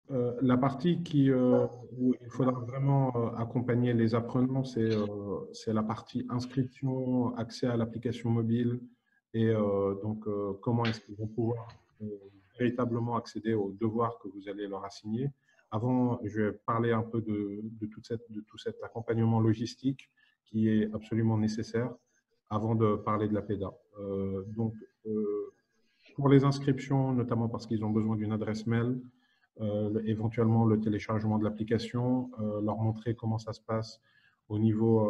La partie où il faudra vraiment accompagner les apprenants, c'est la partie inscription, accès à l'application mobile et comment est-ce qu'ils vont pouvoir véritablement accéder aux devoirs que vous allez leur assigner. Avant, je vais parler un peu de tout cet accompagnement logistique qui est absolument nécessaire avant de parler de la PEDA. Pour les inscriptions, notamment parce qu'ils ont besoin d'une adresse mail, éventuellement le téléchargement de l'application, leur montrer comment ça se passe au niveau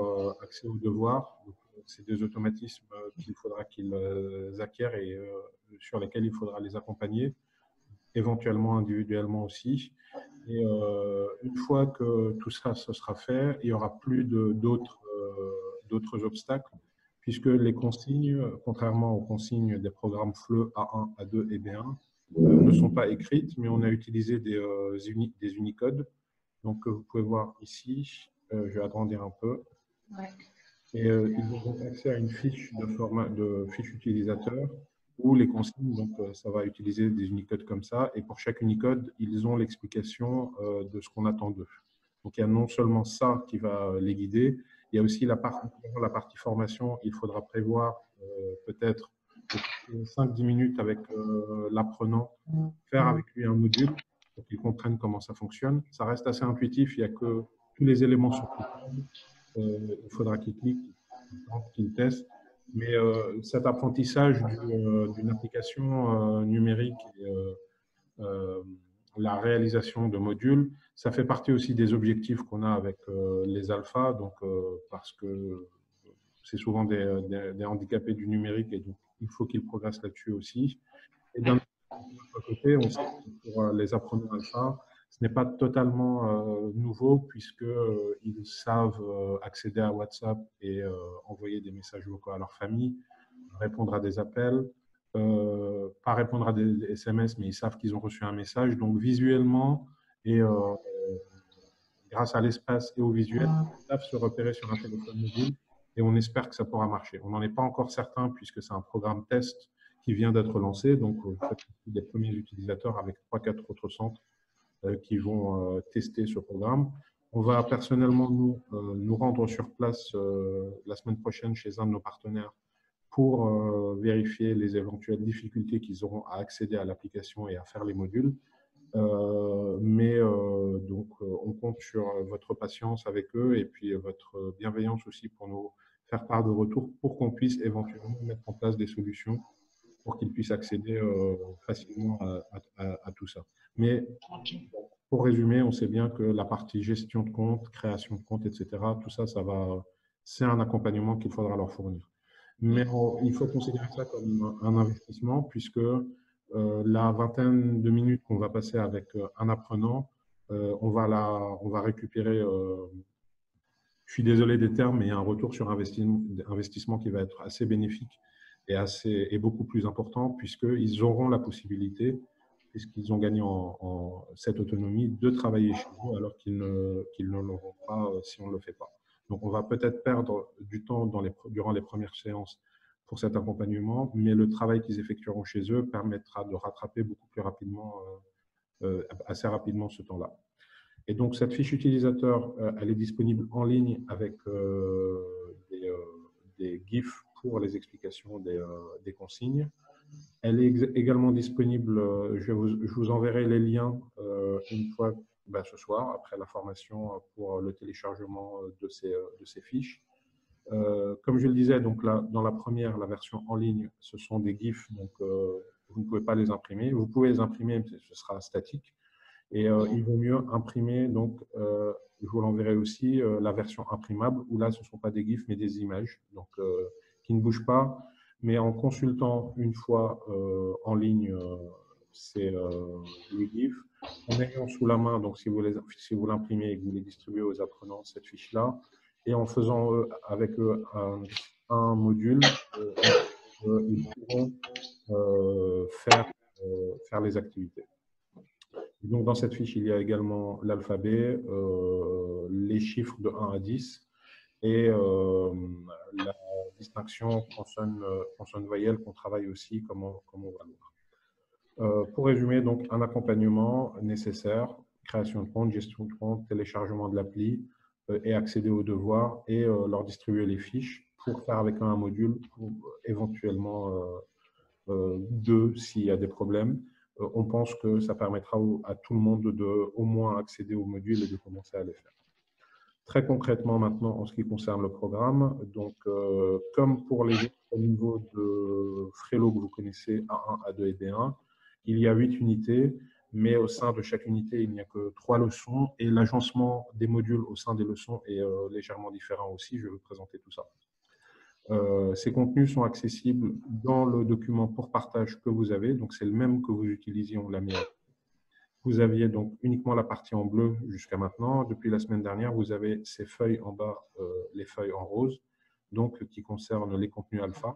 accès aux devoirs. C'est des automatismes qu'il faudra qu'ils acquièrent et sur lesquels il faudra les accompagner, éventuellement individuellement aussi. Et une fois que tout ça ce sera fait, il n'y aura plus d'autres obstacles, puisque les consignes, contrairement aux consignes des programmes FLE A1, A2 et B1, ne sont pas écrites, mais on a utilisé des Unicode. Donc, vous pouvez voir ici, je vais agrandir un peu. Ouais. Et ils auront accès à une fiche de format de fiche utilisateur où les consignes, donc ça va utiliser des Unicode comme ça. Et pour chaque Unicode, ils ont l'explication de ce qu'on attend d'eux. Donc, il y a non seulement ça qui va les guider, il y a aussi la partie formation. Il faudra prévoir peut-être 5-10 minutes avec l'apprenant, faire avec lui un module pour qu'il comprenne comment ça fonctionne. Ça reste assez intuitif, il n'y a que tous les éléments sur le il faudra qu'il clique, qu'il teste. Mais cet apprentissage d'une application numérique et la réalisation de modules, ça fait partie aussi des objectifs qu'on a avec les alphas, donc, parce que c'est souvent des handicapés du numérique et donc il faut qu'ils progressent là-dessus aussi. Et d'un autre côté, on sait que pour les apprenants alpha, ce n'est pas totalement nouveau puisqu'ils savent accéder à WhatsApp et envoyer des messages vocaux à leur famille, répondre à des appels, pas répondre à des SMS, mais ils savent qu'ils ont reçu un message. Donc visuellement et grâce à l'espace et au visuel, ils savent se repérer sur un téléphone mobile et on espère que ça pourra marcher. On n'en est pas encore certain puisque c'est un programme test qui vient d'être lancé. Donc, on fait des premiers utilisateurs avec 3-4 autres centres qui vont tester ce programme. On va personnellement nous rendre sur place la semaine prochaine chez un de nos partenaires pour vérifier les éventuelles difficultés qu'ils auront à accéder à l'application et à faire les modules. On compte sur votre patience avec eux et puis votre bienveillance aussi pour nous faire part de retour pour qu'on puisse éventuellement mettre en place des solutions pour qu'ils puissent accéder facilement à tout ça. Mais Okay. pour résumer, on sait bien que la partie gestion de compte, création de compte, etc., tout ça, c'est un accompagnement qu'il faudra leur fournir. Mais il faut considérer ça comme un investissement puisque la vingtaine de minutes qu'on va passer avec un apprenant, on va récupérer, je suis désolé des termes, mais il y a un retour sur investissement qui va être assez bénéfique et beaucoup plus important puisqu'ils auront la possibilité, puisqu'ils ont gagné cette autonomie, de travailler chez eux alors qu'ils ne l'auront pas si on ne le fait pas. Donc, on va peut-être perdre du temps durant les premières séances pour cet accompagnement, mais le travail qu'ils effectueront chez eux permettra de rattraper beaucoup plus rapidement, assez rapidement ce temps-là. Et donc, cette fiche utilisateur, elle est disponible en ligne avec des GIFs pour les explications des consignes. Elle est également disponible, je vous enverrai les liens une fois ce soir, après la formation, pour le téléchargement de ces fiches. Comme je le disais, donc là, dans la première, la version en ligne, ce sont des GIFs, donc vous ne pouvez pas les imprimer. Vous pouvez les imprimer, mais ce sera statique. Et il vaut mieux imprimer, donc je vous l'enverrai aussi, la version imprimable, où là, ce ne sont pas des GIFs, mais des images, donc qui ne bougent pas. Mais en consultant une fois en ligne les GIFs, en ayant sous la main, donc si vous l'imprimez et que vous les distribuez aux apprenants, cette fiche-là, et en faisant avec eux un module, ils pourront faire les activités. Et donc, dans cette fiche, il y a également l'alphabet, les chiffres de 1 à 10 et la distinction consonne-voyelle qu'on travaille aussi, comme on va le voir. Pour résumer, donc, un accompagnement nécessaire création de compte, gestion de compte, téléchargement de l'appli et accéder aux devoirs et leur distribuer les fiches pour faire avec un module, pour éventuellement deux s'il y a des problèmes. On pense que ça permettra à tout le monde de au moins accéder aux modules et de commencer à les faire. Très concrètement maintenant, en ce qui concerne le programme, donc comme pour les autres niveaux de Frelo que vous connaissez, A1, A2 et B1, il y a 8 unités, mais au sein de chaque unité, il n'y a que 3 leçons et l'agencement des modules au sein des leçons est légèrement différent aussi. Je vais vous présenter tout ça. Ces contenus sont accessibles dans le document pour partage que vous avez, donc c'est le même que vous utilisiez, on l'a mis à. Vous aviez donc uniquement la partie en bleu jusqu'à maintenant. Depuis la semaine dernière, vous avez ces feuilles en bas, les feuilles en rose, donc qui concernent les contenus alpha.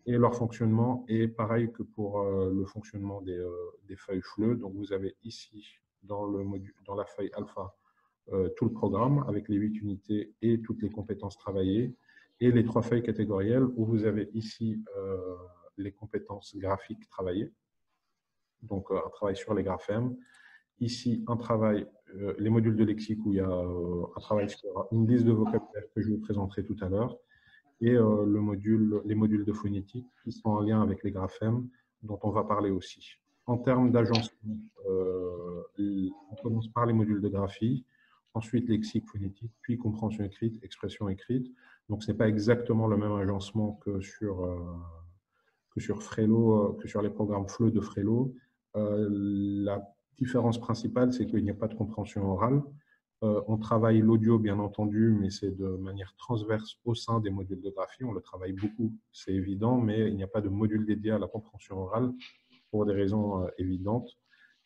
Et leur fonctionnement est pareil que pour le fonctionnement des feuilles fleues. Donc vous avez ici, dans la feuille alpha, tout le programme avec les 8 unités et toutes les compétences travaillées. Et les 3 feuilles catégorielles où vous avez ici les compétences graphiques travaillées. Donc un travail sur les graphèmes. Ici, un travail, les modules de lexique où il y a un travail sur une liste de vocabulaire que je vous présenterai tout à l'heure et les modules de phonétique qui sont en lien avec les graphèmes dont on va parler aussi. En termes d'agencement, on commence par les modules de graphie, ensuite lexique, phonétique, puis compréhension écrite, expression écrite. Donc, ce n'est pas exactement le même agencement que sur Frelo, que sur les programmes FLE de Frelo. La différence principale, c'est qu'il n'y a pas de compréhension orale. On travaille l'audio, bien entendu, mais c'est de manière transverse au sein des modules de graphie. On le travaille beaucoup, c'est évident, mais il n'y a pas de module dédié à la compréhension orale pour des raisons évidentes.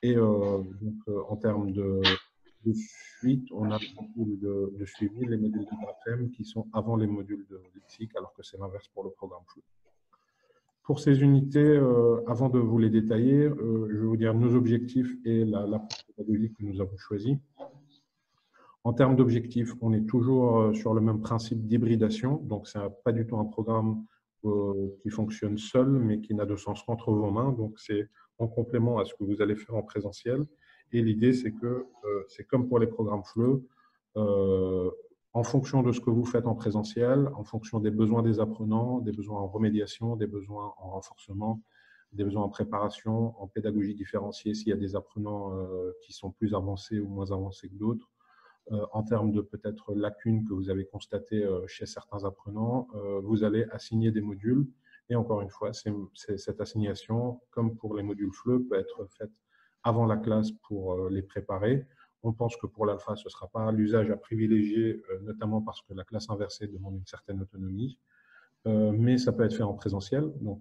Et donc, en termes de suite, on a les modules de suivi, les modules de graphème qui sont avant les modules de lexique, alors que c'est l'inverse pour le programme FLE. Pour ces unités, avant de vous les détailler, je vais vous dire nos objectifs et l'approche pédagogique que nous avons choisie. En termes d'objectifs, on est toujours sur le même principe d'hybridation. Donc, ce n'est pas du tout un programme qui fonctionne seul, mais qui n'a de sens qu'entre vos mains. Donc, c'est en complément à ce que vous allez faire en présentiel. Et l'idée, c'est que c'est comme pour les programmes FLE, en fonction de ce que vous faites en présentiel, en fonction des besoins des apprenants, des besoins en remédiation, des besoins en renforcement, des besoins en préparation, en pédagogie différenciée, s'il y a des apprenants qui sont plus avancés ou moins avancés que d'autres, en termes de peut-être lacunes que vous avez constatées chez certains apprenants, vous allez assigner des modules. Et encore une fois, cette assignation, comme pour les modules FLE, peut être faite avant la classe pour les préparer. On pense que pour l'alpha, ce ne sera pas l'usage à privilégier, notamment parce que la classe inversée demande une certaine autonomie. Mais ça peut être fait en présentiel. Donc,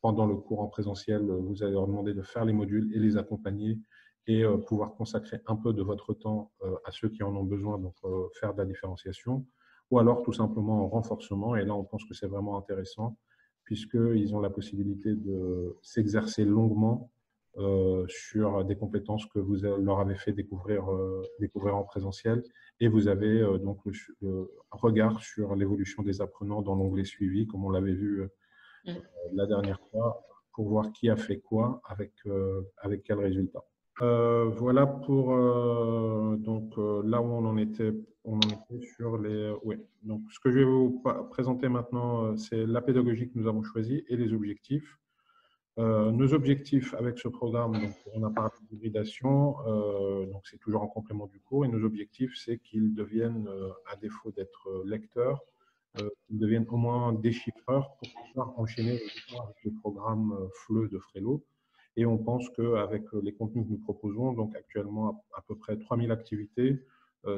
pendant le cours en présentiel, vous allez leur demander de faire les modules et les accompagner et pouvoir consacrer un peu de votre temps à ceux qui en ont besoin, donc faire de la différenciation, ou alors tout simplement en renforcement. Et là, on pense que c'est vraiment intéressant, puisqu'ils ont la possibilité de s'exercer longuement sur des compétences que vous leur avez fait découvrir en présentiel. Et vous avez donc le regard sur l'évolution des apprenants dans l'onglet suivi, comme on l'avait vu la dernière fois, pour voir qui a fait quoi, avec quel résultat. Voilà pour là où on en était sur les. Oui. Donc, ce que je vais vous présenter maintenant, c'est la pédagogie que nous avons choisie et les objectifs. Nos objectifs avec ce programme, donc, on a parlé d'hybridation, donc c'est toujours en complément du cours, et nos objectifs, c'est qu'ils deviennent, à défaut d'être lecteurs, ils deviennent au moins déchiffreurs pour pouvoir enchaîner avec le programme FLE de Frelo. Et on pense qu'avec les contenus que nous proposons, donc actuellement à peu près 3000 activités,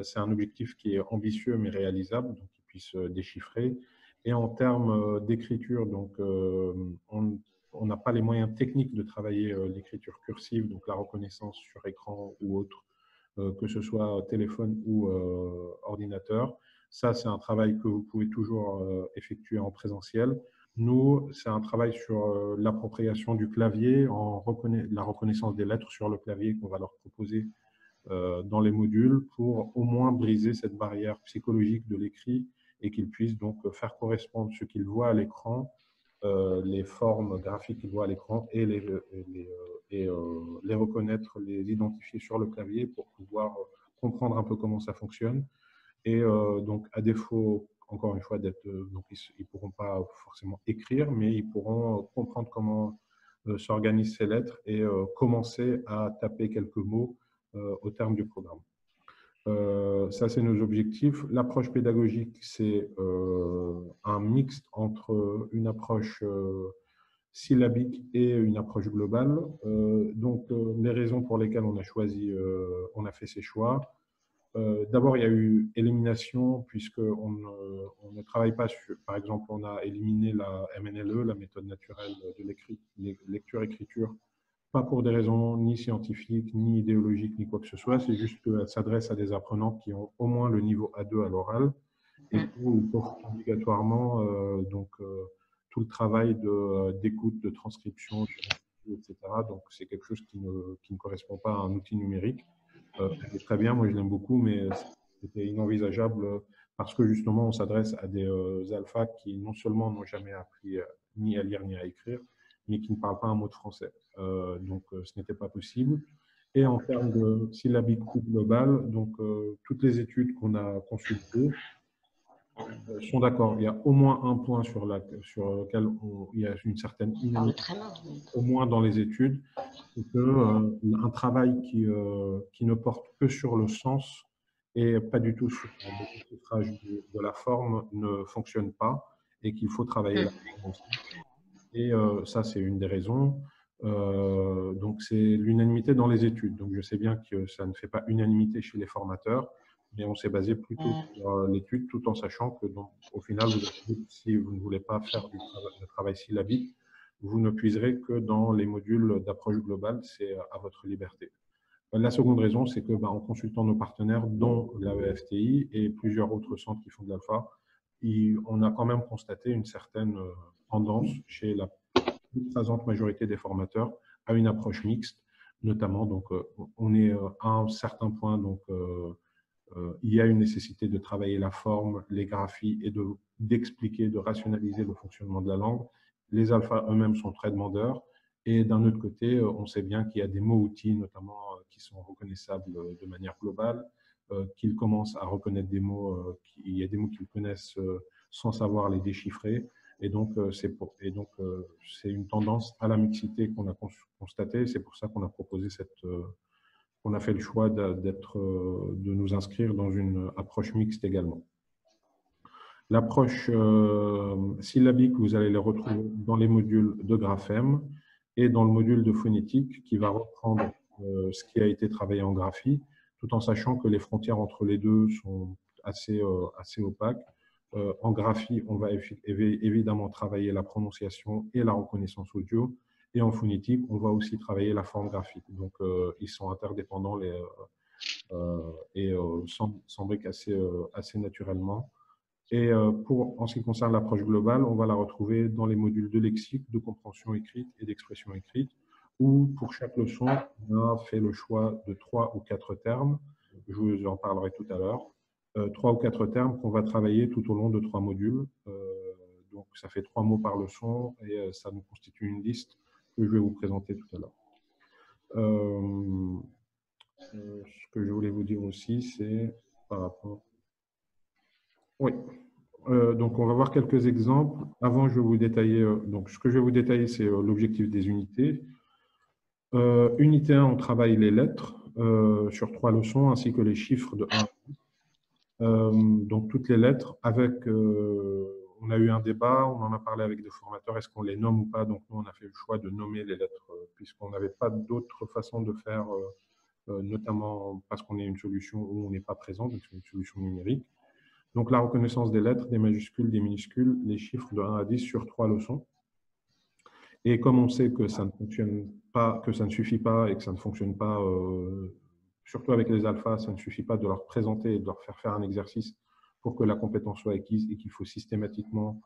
c'est un objectif qui est ambitieux mais réalisable, donc qu'ils puissent déchiffrer. Et en termes d'écriture, donc on n'a pas les moyens techniques de travailler l'écriture cursive, donc la reconnaissance sur écran ou autre, que ce soit téléphone ou ordinateur. Ça, c'est un travail que vous pouvez toujours effectuer en présentiel. Nous, c'est un travail sur l'appropriation du clavier, la reconnaissance des lettres sur le clavier qu'on va leur proposer dans les modules pour au moins briser cette barrière psychologique de l'écrit et qu'ils puissent donc faire correspondre ce qu'ils voient à l'écran les formes graphiques qu'il voit à l'écran et les reconnaître, les identifier sur le clavier pour pouvoir comprendre un peu comment ça fonctionne. Et donc, à défaut, encore une fois, d'être, donc ils ne pourront pas forcément écrire, mais ils pourront comprendre comment s'organisent ces lettres et commencer à taper quelques mots au terme du programme. Ça, c'est nos objectifs. L'approche pédagogique, c'est un mixte entre une approche syllabique et une approche globale. Donc, les raisons pour lesquelles on a choisi, on a fait ces choix. D'abord, il y a eu élimination, puisqu'on ne travaille pas sur, par exemple, on a éliminé la MNLE, la méthode naturelle de lecture-écriture, pas pour des raisons ni scientifiques, ni idéologiques, ni quoi que ce soit, c'est juste qu'elle s'adresse à des apprenants qui ont au moins le niveau A2 à l'oral et qu'il faut obligatoirement tout le travail d'écoute, de transcription, etc. Donc, c'est quelque chose qui ne correspond pas à un outil numérique. Elle est très bien, moi je l'aime beaucoup, mais c'était inenvisageable parce que justement on s'adresse à des alphas qui non seulement n'ont jamais appris ni à lire ni à écrire, mais qui ne parlent pas un mot de français. Donc ce n'était pas possible. Et en termes de syllabique ou global, donc toutes les études qu'on a consultées sont d'accord. Il y a au moins un point sur lequel il y a une certaine unanimité, au moins dans les études, c'est qu'un travail qui ne porte que sur le sens et pas du tout sur le déchiffrage de la forme ne fonctionne pas et qu'il faut travailler la forme aussi. Et ça, c'est une des raisons. Donc, c'est l'unanimité dans les études. Donc, je sais bien que ça ne fait pas unanimité chez les formateurs, mais on s'est basé plutôt sur l'étude tout en sachant que, donc, au final, si vous ne voulez pas faire du travail syllabique, vous ne puiserez que dans les modules d'approche globale, c'est à votre liberté. La seconde raison, c'est que, en consultant nos partenaires, dont l'AEFTI et plusieurs autres centres qui font de l'alpha, on a quand même constaté une certaine tendance chez la écrasante majorité des formateurs à une approche mixte, notamment. Donc, on est à un certain point, donc il y a une nécessité de travailler la forme, les graphies et d'expliquer, de rationaliser le fonctionnement de la langue. Les alphas eux-mêmes sont très demandeurs. Et d'un autre côté, on sait bien qu'il y a des mots-outils, notamment, qui sont reconnaissables de manière globale, qu'ils commencent à reconnaître des mots, il y a des mots qu'ils connaissent sans savoir les déchiffrer. Et donc, c'est une tendance à la mixité qu'on a constatée. C'est pour ça qu'on a proposé on a fait le choix de nous inscrire dans une approche mixte également. L'approche syllabique, vous allez les retrouver dans les modules de graphème et dans le module de phonétique qui va reprendre ce qui a été travaillé en graphie, tout en sachant que les frontières entre les deux sont assez opaques. En graphie, on va évidemment travailler la prononciation et la reconnaissance audio. Et en phonétique, on va aussi travailler la forme graphique. Donc, ils sont interdépendants et s'embriquent assez naturellement. Et en ce qui concerne l'approche globale, on va la retrouver dans les modules de lexique, de compréhension écrite et d'expression écrite, où pour chaque leçon, on a fait le choix de 3 ou 4 termes. Je vous en parlerai tout à l'heure. 3 ou 4 termes qu'on va travailler tout au long de 3 modules. Donc, ça fait 3 mots par leçon et ça nous constitue une liste que je vais vous présenter tout à l'heure. Ce que je voulais vous dire aussi, c'est par rapport… Oui. Donc, on va voir quelques exemples. Avant, je vais vous détailler… donc, ce que je vais vous détailler, c'est l'objectif des unités. Unité 1, on travaille les lettres sur 3 leçons, ainsi que les chiffres de 1 à 10. Donc, toutes les lettres avec… on a eu un débat, on en a parlé avec des formateurs, est-ce qu'on les nomme ou pas? Donc, nous, on a fait le choix de nommer les lettres, puisqu'on n'avait pas d'autre façon de faire, notamment parce qu'on est une solution où on n'est pas présent, donc c'est une solution numérique. Donc, la reconnaissance des lettres, des majuscules, des minuscules, les chiffres de 1 à 10 sur 3 leçons. Et comme on sait que ça ne fonctionne pas, que ça ne suffit pas et que ça ne fonctionne pas, surtout avec les alphas, ça ne suffit pas de leur présenter et de leur faire un exercice pour que la compétence soit acquise et qu'il faut systématiquement,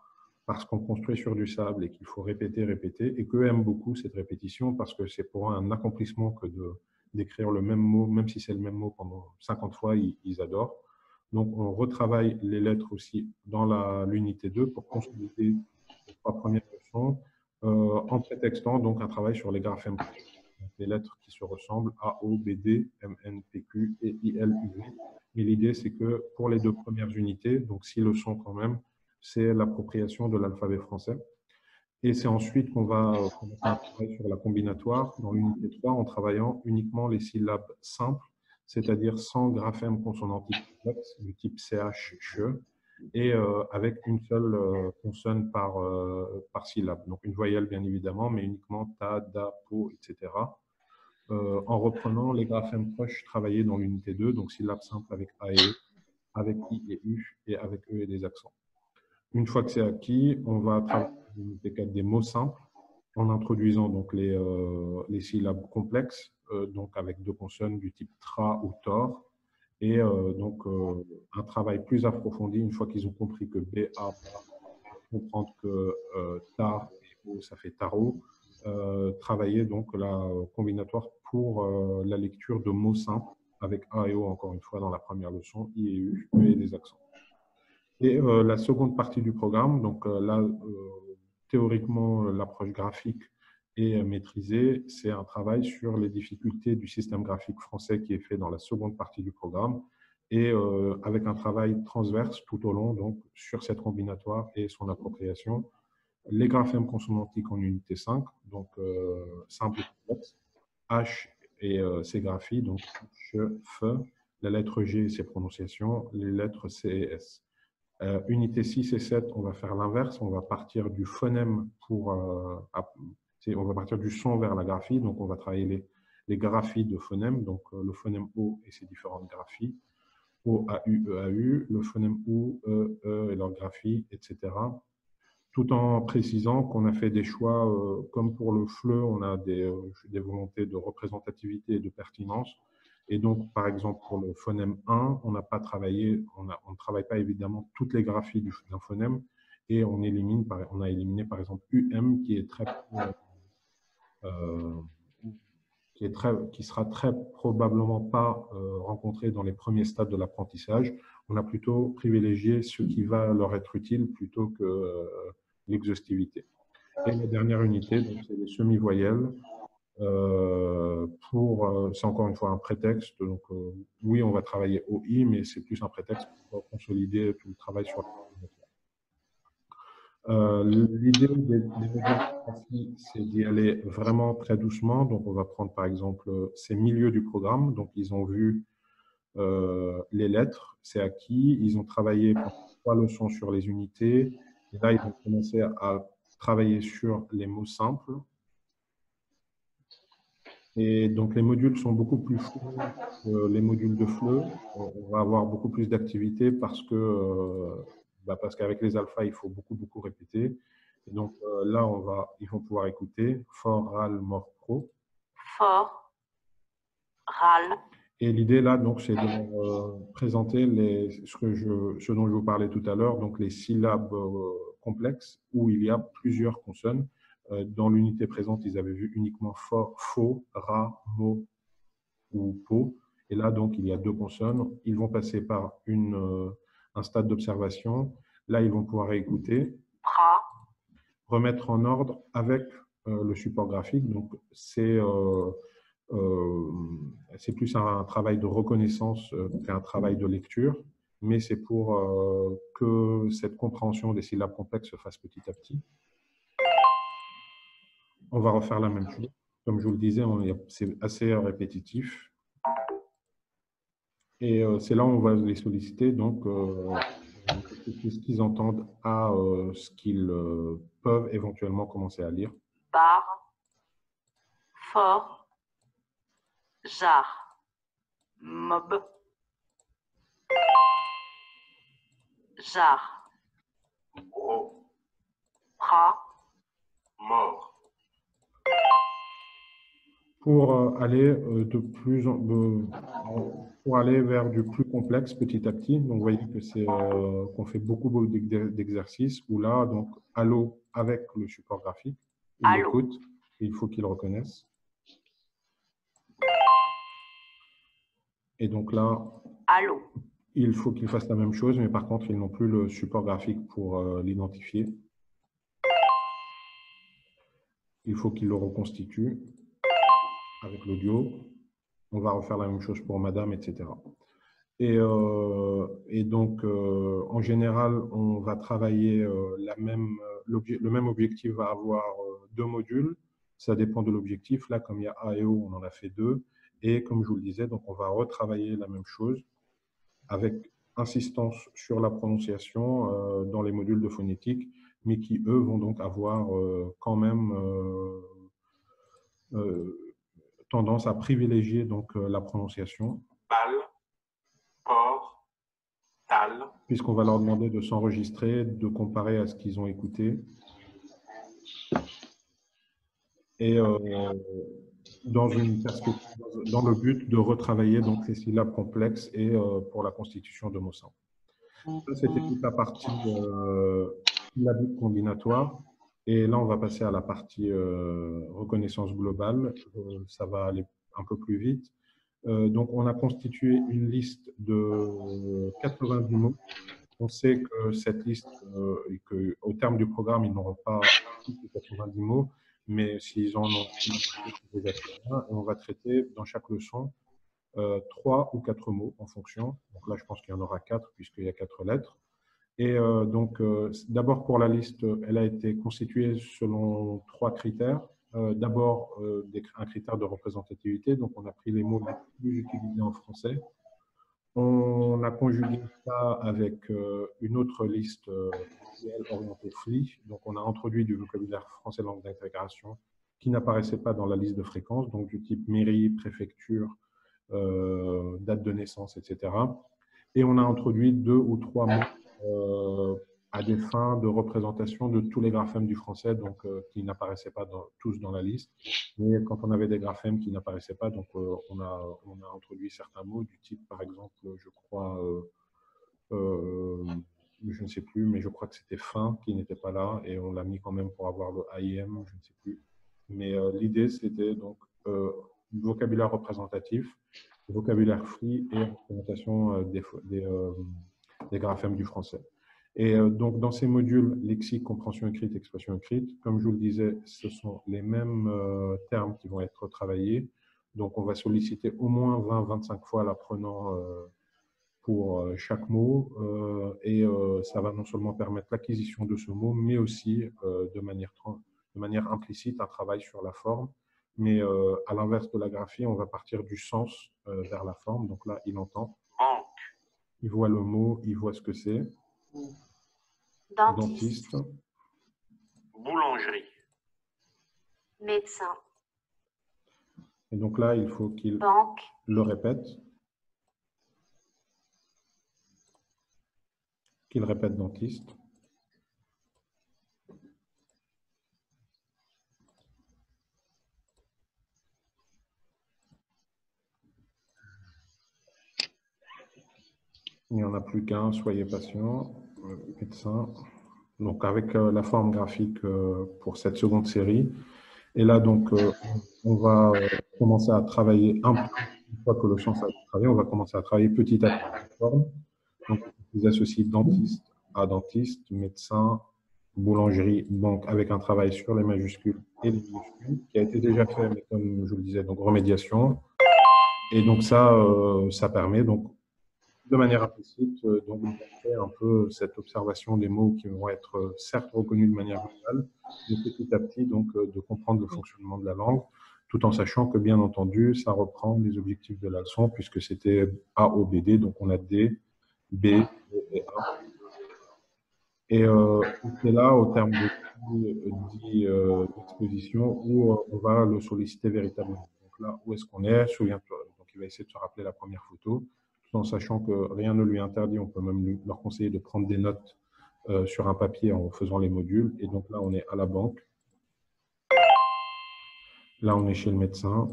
parce qu'on construit sur du sable et qu'il faut répéter, et qu'eux aiment beaucoup cette répétition parce que c'est pour eux un accomplissement que d'écrire le même mot, même si c'est le même mot pendant 50 fois, ils adorent. Donc, on retravaille les lettres aussi dans l'unité 2 pour consolider les 3 premières leçon en prétextant donc un travail sur les graphèmes. Donc, les lettres qui se ressemblent, A, O, B, D, M, N, P, Q et I, L, U, V. Et l'idée, c'est que pour les deux premières unités, donc 6 leçons quand même, c'est l'appropriation de l'alphabet français. Et c'est ensuite qu'on va commencer un travail sur la combinatoire dans l'unité 3 en travaillant uniquement les syllabes simples, c'est-à-dire sans graphème consonantique complexe du type CH, CHE, et avec une seule consonne par syllabe. Donc une voyelle bien évidemment, mais uniquement ta, da, po, etc. En reprenant les graphèmes proches travaillés dans l'unité 2, donc syllabes simples avec A et E, avec I et U, et avec E et des accents. Une fois que c'est acquis, on va travailler dans l'unité 4 des mots simples en introduisant donc les syllabes complexes, donc avec deux consonnes du type tra ou tor, et donc un travail plus approfondi une fois qu'ils ont compris que B, A, comprendre que ta et O, ça fait taro, travailler donc la combinatoire pour la lecture de mots simples avec A et O encore une fois dans la première leçon, I et U, E et des accents. Et la seconde partie du programme, donc là, théoriquement, l'approche graphique est maîtrisée. C'est un travail sur les difficultés du système graphique français qui est fait dans la seconde partie du programme et avec un travail transverse tout au long donc, sur cette combinatoire et son appropriation. Les graphèmes consonantiques en unité 5, donc simple et complexe, H et ses graphies, donc H, F, la lettre G et ses prononciations, les lettres C et S. Unité 6 et 7, on va faire l'inverse. On va partir du phonème on va partir du son vers la graphie. Donc, on va travailler les graphies de phonèmes. Donc, le phonème O et ses différentes graphies. O, A, U, E, A, U. Le phonème OU, E et leur graphie, etc. Tout en précisant qu'on a fait des choix, comme pour le FLE, on a des volontés de représentativité et de pertinence. Et donc, par exemple, pour le phonème 1, on n'a pas travaillé, on ne travaille pas évidemment toutes les graphies d'un phonème et on a éliminé par exemple UM euh, qui sera très probablement pas rencontré dans les premiers stades de l'apprentissage. On a plutôt privilégié ce qui va leur être utile plutôt que l'exhaustivité. Et la dernière unité, c'est les semi-voyelles. C'est encore une fois un prétexte. Donc, oui, on va travailler au I, mais c'est plus un prétexte pour consolider tout le travail sur l'idée des modules, c'est d'y aller vraiment très doucement. Donc, on va prendre par exemple ces milieux du programme. Donc, ils ont vu les lettres, c'est acquis. Ils ont travaillé pendant 3 leçons sur les unités. Et là, ils vont commencer à travailler sur les mots simples. Et donc, les modules sont beaucoup plus flous que les modules de FLE. On va avoir beaucoup plus d'activités parce qu'avec les alphas, il faut beaucoup répéter. Et donc, là, ils vont pouvoir écouter fort, RAL, mort, pro. Fort, RAL. Et l'idée, là, donc, c'est de présenter ce dont je vous parlais tout à l'heure, donc les syllabes complexes où il y a plusieurs consonnes. Dans l'unité présente, ils avaient vu uniquement fort, faux, ra, mo ou po. Et là, donc, il y a 2 consonnes. Ils vont passer par un stade d'observation. Là, ils vont pouvoir écouter, remettre en ordre avec le support graphique. Donc, c'est plus un travail de reconnaissance qu'un travail de lecture, mais c'est pour que cette compréhension des syllabes complexes se fasse petit à petit. On va refaire la même chose. Comme je vous le disais, c'est assez répétitif. Et c'est là où on va les solliciter, donc ce qu'ils entendent à ce qu'ils peuvent éventuellement commencer à lire. Bar, fort, jar, mob, jar, Gros, bras, mort. Pour aller pour aller vers du plus complexe petit à petit. Donc, vous voyez que c'est qu'on fait beaucoup d'exercices où là, donc, allô avec le support graphique, il écoute, il faut qu'il reconnaisse. Et donc là, allô, il faut qu'il fasse la même chose, mais par contre, ils n'ont plus le support graphique pour l'identifier. il faut qu'il le reconstitue avec l'audio. On va refaire la même chose pour madame, etc. Et donc, en général, on va travailler le même objectif va avoir deux modules. Ça dépend de l'objectif. Là, comme il y a A et O, on en a fait deux. Et comme je vous le disais, donc on va retravailler la même chose avec insistance sur la prononciation dans les modules de phonétique, mais qui, eux, vont donc avoir quand même tendance à privilégier donc, la prononciation. Bal, port, tal, Puisqu'on va leur demander de s'enregistrer, de comparer à ce qu'ils ont écouté. Et dans le but de retravailler donc, les syllabes complexes et pour la constitution de mots simples. Ça, c'était toute la partie syllabique combinatoire. Et là, on va passer à la partie reconnaissance globale. Ça va aller un peu plus vite. Donc, on a constitué une liste de 90 mots. On sait que cette liste, qu'au terme du programme, ils n'auront pas 90 mots, mais s'ils en ont déjà un, on va traiter dans chaque leçon 3 ou 4 mots en fonction. Donc là, je pense qu'il y en aura 4 puisqu'il y a 4 lettres. Et donc, d'abord pour la liste, elle a été constituée selon 3 critères. D'abord, un critère de représentativité. Donc, on a pris les mots les plus utilisés en français. On a conjugué ça avec une autre liste orientée FLI. Donc, on a introduit du vocabulaire français langue d'intégration qui n'apparaissait pas dans la liste de fréquences, donc du type mairie, préfecture, date de naissance, etc. Et on a introduit 2 ou 3 mots à des fins de représentation de tous les graphèmes du français, donc qui n'apparaissaient pas tous dans la liste. Mais quand on avait des graphèmes qui n'apparaissaient pas, donc on a introduit certains mots du type, par exemple, je crois, je ne sais plus, mais je crois que c'était fin qui n'était pas là, et on l'a mis quand même pour avoir le AIM, je ne sais plus. Mais l'idée, c'était donc vocabulaire représentatif, vocabulaire free et représentation des graphèmes du français. Et donc, dans ces modules, lexique, compréhension écrite, expression écrite, comme je vous le disais, ce sont les mêmes termes qui vont être travaillés. Donc, on va solliciter au moins 20-25 fois l'apprenant pour chaque mot. Et ça va non seulement permettre l'acquisition de ce mot, mais aussi de manière implicite, un travail sur la forme. Mais à l'inverse de la graphie, on va partir du sens vers la forme. Donc là, il entend. banque, Il voit le mot, il voit ce que c'est. Dentiste. boulangerie, Médecin. Et donc là, il faut qu'il Banque. le répète. Qu'il répète dentiste. Il n'y en a plus qu'un, soyez patient, médecin. Donc avec la forme graphique pour cette seconde série. Et là, donc, on va commencer à travailler un peu, une fois que le sens a été travaillé, on va commencer à travailler petit à petit la forme. Donc, vous associez dentiste à dentiste, médecin, boulangerie, banque, avec un travail sur les majuscules et les minuscules, qui a été déjà fait, mais comme je vous le disais, donc remédiation. Et donc ça, ça permet donc de manière implicite donc de faire un peu cette observation des mots qui vont être certes reconnus de manière globale, mais petit à petit donc de comprendre le fonctionnement de la langue, tout en sachant que bien entendu, ça reprend les objectifs de la leçon puisque c'était A, O, B, D, donc on a D, B, et A. Et c'est là, au terme de 10 expositions, où on va le solliciter véritablement. Donc là, où est-ce qu'on est? Souviens-toi. Donc il va essayer de se rappeler la première photo, tout en sachant que rien ne lui interdit. On peut même leur conseiller de prendre des notes sur un papier en faisant les modules. Et donc là, on est à la banque. Là, on est chez le médecin.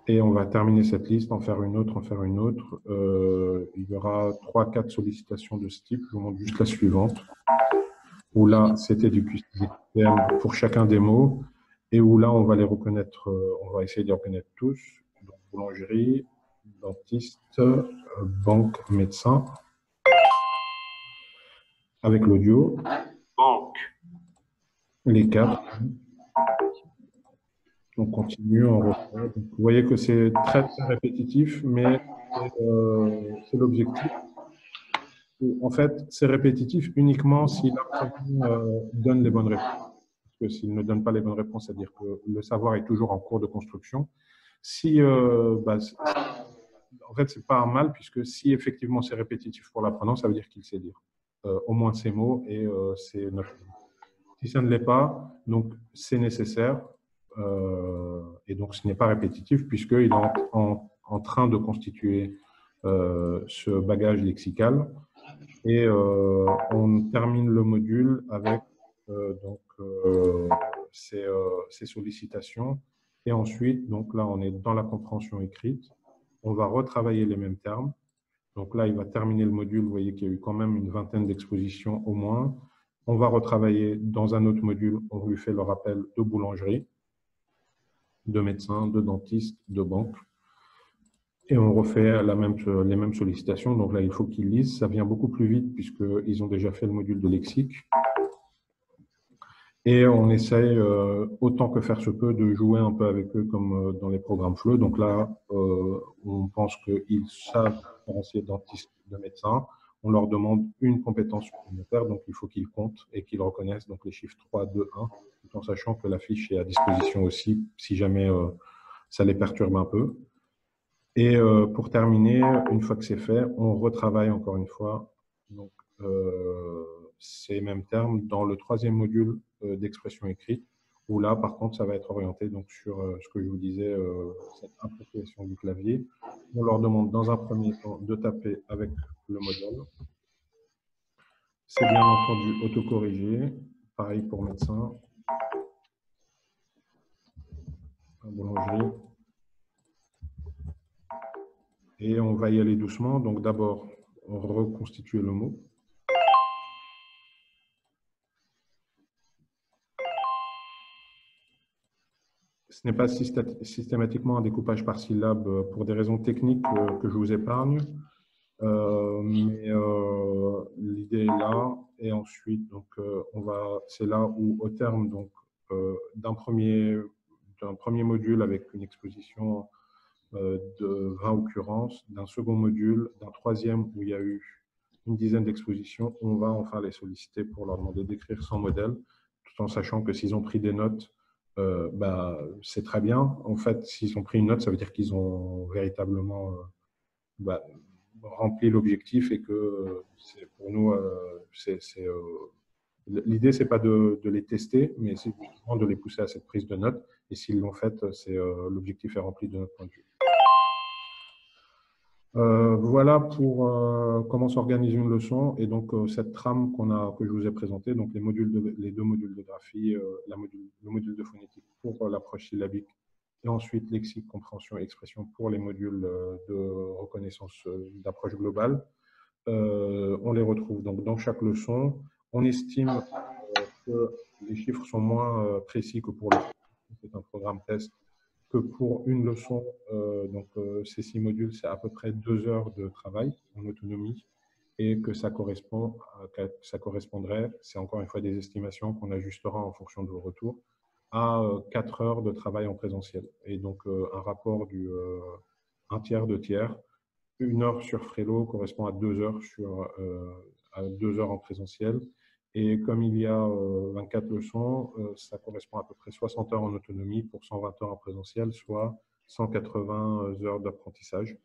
Et on va terminer cette liste, en faire une autre, en faire une autre. Il y aura 3-4 sollicitations de ce type. Je vous montre juste la suivante. Où là, c'était du QCM pour chacun des mots. Et où là, on va les reconnaître, on va essayer de les reconnaître tous. Donc, boulangerie, dentiste, banque, médecin. Avec l'audio. banque, Les 4. On continue, on refait. Donc, vous voyez que c'est très, très répétitif, mais c'est l'objectif. En fait, c'est répétitif uniquement si l'apprenant donne les bonnes réponses. Parce que s'il ne donne pas les bonnes réponses, c'est-à-dire que le savoir est toujours en cours de construction. Si, en fait, c'est pas un mal, puisque si effectivement c'est répétitif pour l'apprenant, ça veut dire qu'il sait lire au moins ces mots et c'est notre. Si ça ne l'est pas, donc c'est nécessaire et donc ce n'est pas répétitif puisqu'il est en train de constituer ce bagage lexical et on termine le module avec ces sollicitations et ensuite, donc là on est dans la compréhension écrite, on va retravailler les mêmes termes. Donc là, il va terminer le module. Vous voyez qu'il y a eu quand même une vingtaine d'expositions au moins. On va retravailler dans un autre module. On lui fait le rappel de boulangerie, de médecin, de dentiste, de banque. Et on refait les mêmes sollicitations. Donc là, il faut qu'ils lisent. Ça vient beaucoup plus vite puisqu'ils ont déjà fait le module de lexique. Et on essaye, autant que faire se peut, de jouer un peu avec eux comme dans les programmes FLE. Donc là, on pense qu'ils savent différencier dentiste de médecin. On leur demande une compétence supplémentaire, donc il faut qu'ils comptent et qu'ils reconnaissent donc les chiffres 3, 2, 1, tout en sachant que la fiche est à disposition aussi, si jamais ça les perturbe un peu. Et pour terminer, une fois que c'est fait, on retravaille encore une fois donc, ces mêmes termes dans le troisième module d'expression écrite, où là, par contre, ça va être orienté donc, sur ce que je vous disais, cette appropriation du clavier. On leur demande dans un premier temps de taper avec le modèle. C'est bien entendu autocorrigé. Pareil pour médecin, boulangerie. Et on va y aller doucement. Donc d'abord, reconstituer le mot. Ce n'est pas systématiquement un découpage par syllabe pour des raisons techniques que je vous épargne. Mais l'idée est là. Et ensuite, c'est là où, au terme d'un premier module avec une exposition de 20 occurrences, d'un second module, d'un troisième où il y a eu une dizaine d'expositions, on va enfin les solliciter pour leur demander d'écrire sans modèle, tout en sachant que s'ils ont pris des notes, c'est très bien. En fait, s'ils ont pris une note, ça veut dire qu'ils ont véritablement rempli l'objectif et que pour nous, l'idée, ce n'est pas de les tester, mais c'est justement de les pousser à cette prise de notes. Et s'ils l'ont fait, l'objectif est rempli de notre point de vue. Voilà pour comment s'organise une leçon et donc cette trame que je vous ai présentée, donc les deux modules de graphie, le module de phonétique pour l'approche syllabique et ensuite lexique, compréhension et expression pour les modules de reconnaissance d'approche globale. On les retrouve donc dans chaque leçon. On estime que les chiffres sont moins précis que pour le c'est un programme test que pour une leçon, ces 6 modules, c'est à peu près 2 heures de travail en autonomie et que ça correspondrait, c'est encore une fois des estimations qu'on ajustera en fonction de vos retours, à 4 heures de travail en présentiel. Et donc, un rapport du 1 tiers, 2 tiers. 1 heure sur Frelo correspond à 2 heures, à 2 heures en présentiel. Et comme il y a 24 leçons, ça correspond à peu près 60 heures en autonomie pour 120 heures en présentiel, soit 180 heures d'apprentissage.